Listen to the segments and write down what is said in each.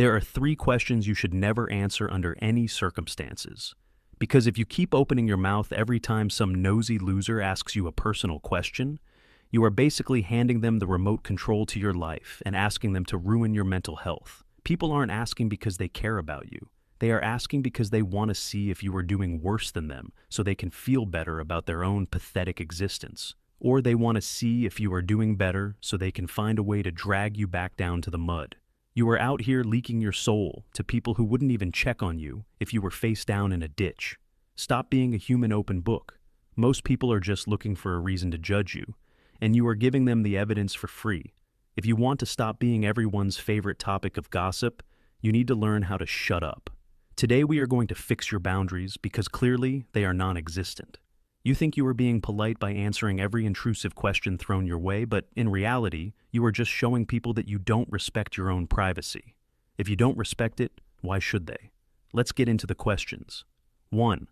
There are 3 questions you should never answer under any circumstances. Because if you keep opening your mouth every time some nosy loser asks you a personal question, you are basically handing them the remote control to your life and asking them to ruin your mental health. People aren't asking because they care about you. They are asking because they want to see if you are doing worse than them so they can feel better about their own pathetic existence. Or they want to see if you are doing better so they can find a way to drag you back down to the mud. You are out here leaking your soul to people who wouldn't even check on you if you were face down in a ditch. Stop being a human open book. Most people are just looking for a reason to judge you, and you are giving them the evidence for free. If you want to stop being everyone's favorite topic of gossip, you need to learn how to shut up. Today we are going to fix your boundaries because clearly they are non-existent. You think you are being polite by answering every intrusive question thrown your way, but in reality, you are just showing people that you don't respect your own privacy. If you don't respect it, why should they? Let's get into the questions. 1.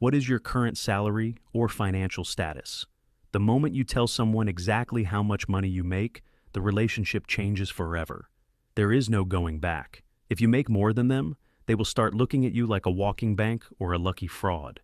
What is your current salary or financial status? The moment you tell someone exactly how much money you make, the relationship changes forever. There is no going back. If you make more than them, they will start looking at you like a walking bank or a lucky fraud.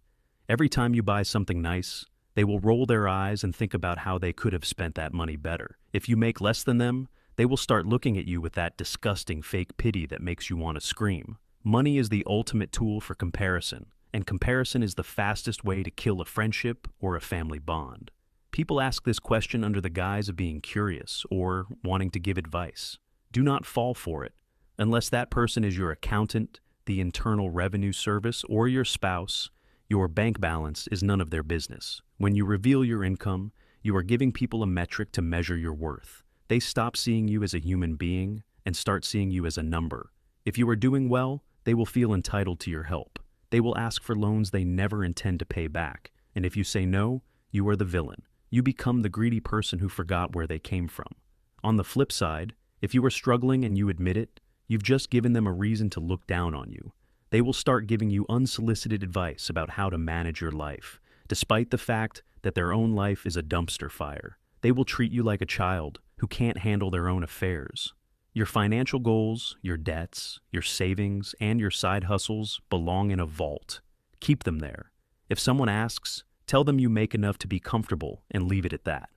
Every time you buy something nice, they will roll their eyes and think about how they could have spent that money better. If you make less than them, they will start looking at you with that disgusting fake pity that makes you want to scream. Money is the ultimate tool for comparison, and comparison is the fastest way to kill a friendship or a family bond. People ask this question under the guise of being curious or wanting to give advice. Do not fall for it. Unless that person is your accountant, the Internal Revenue Service, or your spouse, your bank balance is none of their business. When you reveal your income, you are giving people a metric to measure your worth. They stop seeing you as a human being and start seeing you as a number. If you are doing well, they will feel entitled to your help. They will ask for loans they never intend to pay back. And if you say no, you are the villain. You become the greedy person who forgot where they came from. On the flip side, if you are struggling and you admit it, you've just given them a reason to look down on you. They will start giving you unsolicited advice about how to manage your life, despite the fact that their own life is a dumpster fire. They will treat you like a child who can't handle their own affairs. Your financial goals, your debts, your savings, and your side hustles belong in a vault. Keep them there. If someone asks, tell them you make enough to be comfortable and leave it at that.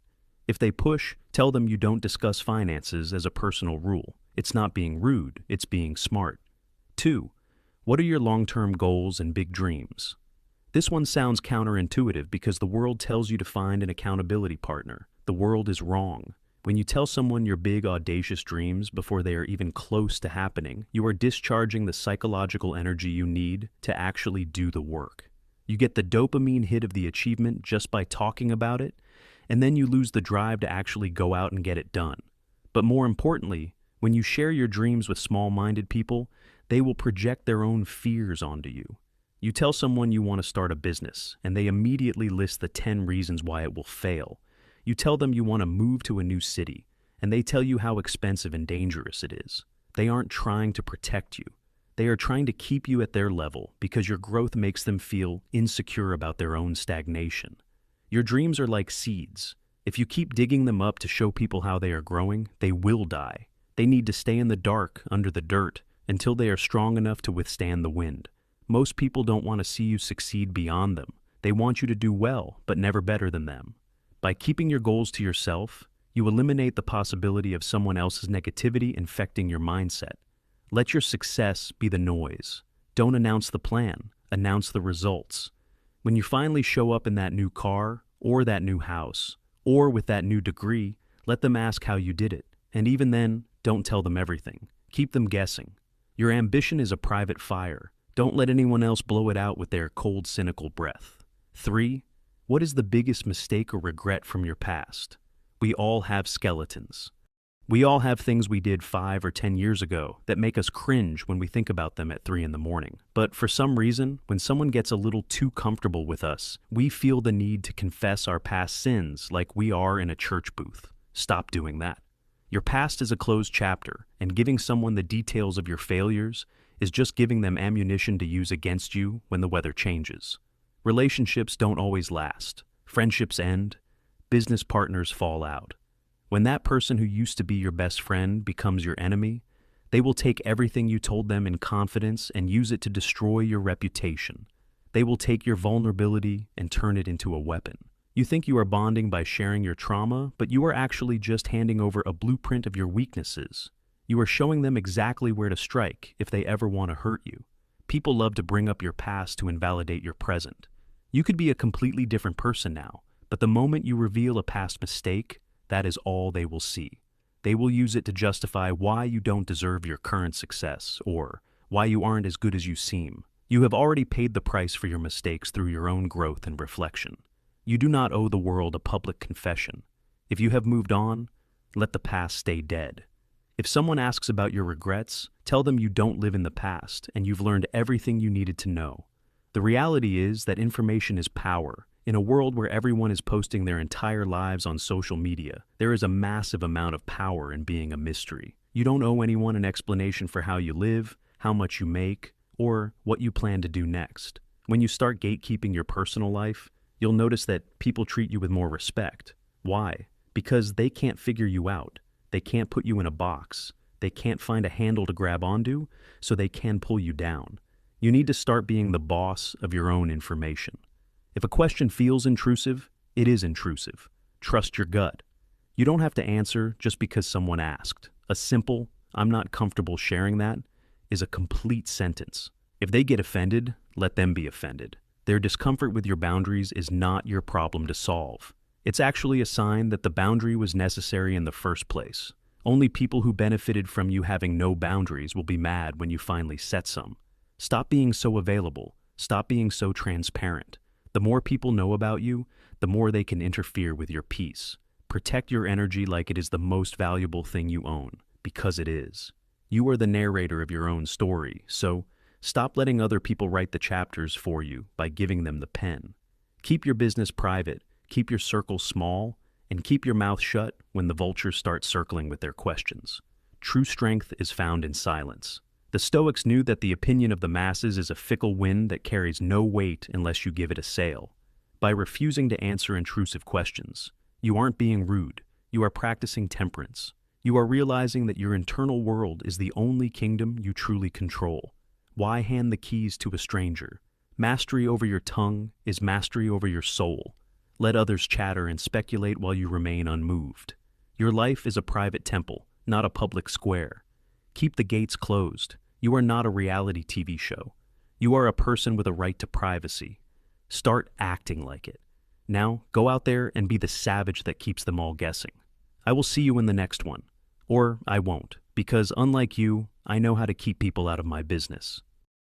If they push, tell them you don't discuss finances as a personal rule. It's not being rude, it's being smart. 2. What are your long-term goals and big dreams? This one sounds counterintuitive because the world tells you to find an accountability partner. The world is wrong. When you tell someone your big, audacious dreams before they are even close to happening, you are discharging the psychological energy you need to actually do the work. You get the dopamine hit of the achievement just by talking about it, and then you lose the drive to actually go out and get it done. But more importantly, when you share your dreams with small-minded people, they will project their own fears onto you. You tell someone you want to start a business, and they immediately list the 10 reasons why it will fail. You tell them you want to move to a new city, and they tell you how expensive and dangerous it is. They aren't trying to protect you. They are trying to keep you at their level because your growth makes them feel insecure about their own stagnation. Your dreams are like seeds. If you keep digging them up to show people how they are growing, they will die. They need to stay in the dark, under the dirt, until they are strong enough to withstand the wind. Most people don't want to see you succeed beyond them. They want you to do well, but never better than them. By keeping your goals to yourself, you eliminate the possibility of someone else's negativity infecting your mindset. Let your success be the noise. Don't announce the plan, announce the results. When you finally show up in that new car, or that new house, or with that new degree, let them ask how you did it. And even then, don't tell them everything. Keep them guessing. Your ambition is a private fire. Don't let anyone else blow it out with their cold, cynical breath. 3. What is the biggest mistake or regret from your past? We all have skeletons. We all have things we did 5 or 10 years ago that make us cringe when we think about them at 3 in the morning. But for some reason, when someone gets a little too comfortable with us, we feel the need to confess our past sins like we are in a church booth. Stop doing that. Your past is a closed chapter, and giving someone the details of your failures is just giving them ammunition to use against you when the weather changes. Relationships don't always last. Friendships end. Business partners fall out. When that person who used to be your best friend becomes your enemy, They will take everything you told them in confidence and use it to destroy your reputation. They will take your vulnerability and turn it into a weapon. You think you are bonding by sharing your trauma, but you are actually just handing over a blueprint of your weaknesses. You are showing them exactly where to strike if they ever want to hurt you. People love to bring up your past to invalidate your present. You could be a completely different person now, but the moment you reveal a past mistake, that is all they will see. They will use it to justify why you don't deserve your current success or why you aren't as good as you seem. You have already paid the price for your mistakes through your own growth and reflection. You do not owe the world a public confession. If you have moved on, let the past stay dead. If someone asks about your regrets, tell them you don't live in the past and you've learned everything you needed to know. The reality is that information is power. In a world where everyone is posting their entire lives on social media, there is a massive amount of power in being a mystery. You don't owe anyone an explanation for how you live, how much you make, or what you plan to do next. When you start gatekeeping your personal life, you'll notice that people treat you with more respect. Why? Because they can't figure you out. They can't put you in a box. They can't find a handle to grab onto, so they can pull you down. You need to start being the boss of your own information. If a question feels intrusive, it is intrusive. Trust your gut. You don't have to answer just because someone asked. A simple, "I'm not comfortable sharing that," is a complete sentence. If they get offended, let them be offended. Their discomfort with your boundaries is not your problem to solve. It's actually a sign that the boundary was necessary in the first place. Only people who benefited from you having no boundaries will be mad when you finally set some. Stop being so available. Stop being so transparent. The more people know about you, the more they can interfere with your peace. Protect your energy like it is the most valuable thing you own, because it is. You are the narrator of your own story, so stop letting other people write the chapters for you by giving them the pen. Keep your business private, keep your circle small, and keep your mouth shut when the vultures start circling with their questions. True strength is found in silence. The Stoics knew that the opinion of the masses is a fickle wind that carries no weight unless you give it a sail. By refusing to answer intrusive questions, you aren't being rude, you are practicing temperance. You are realizing that your internal world is the only kingdom you truly control. Why hand the keys to a stranger? Mastery over your tongue is mastery over your soul. Let others chatter and speculate while you remain unmoved. Your life is a private temple, not a public square. Keep the gates closed. You are not a reality TV show. You are a person with a right to privacy. Start acting like it. Now, go out there and be the savage that keeps them all guessing. I will see you in the next one. Or I won't, because unlike you, I know how to keep people out of my business.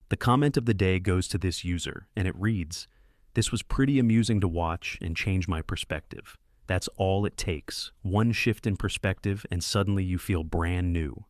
The comment of the day goes to this user, and it reads, "This was pretty amusing to watch and change my perspective. That's all it takes. One shift in perspective and suddenly you feel brand new."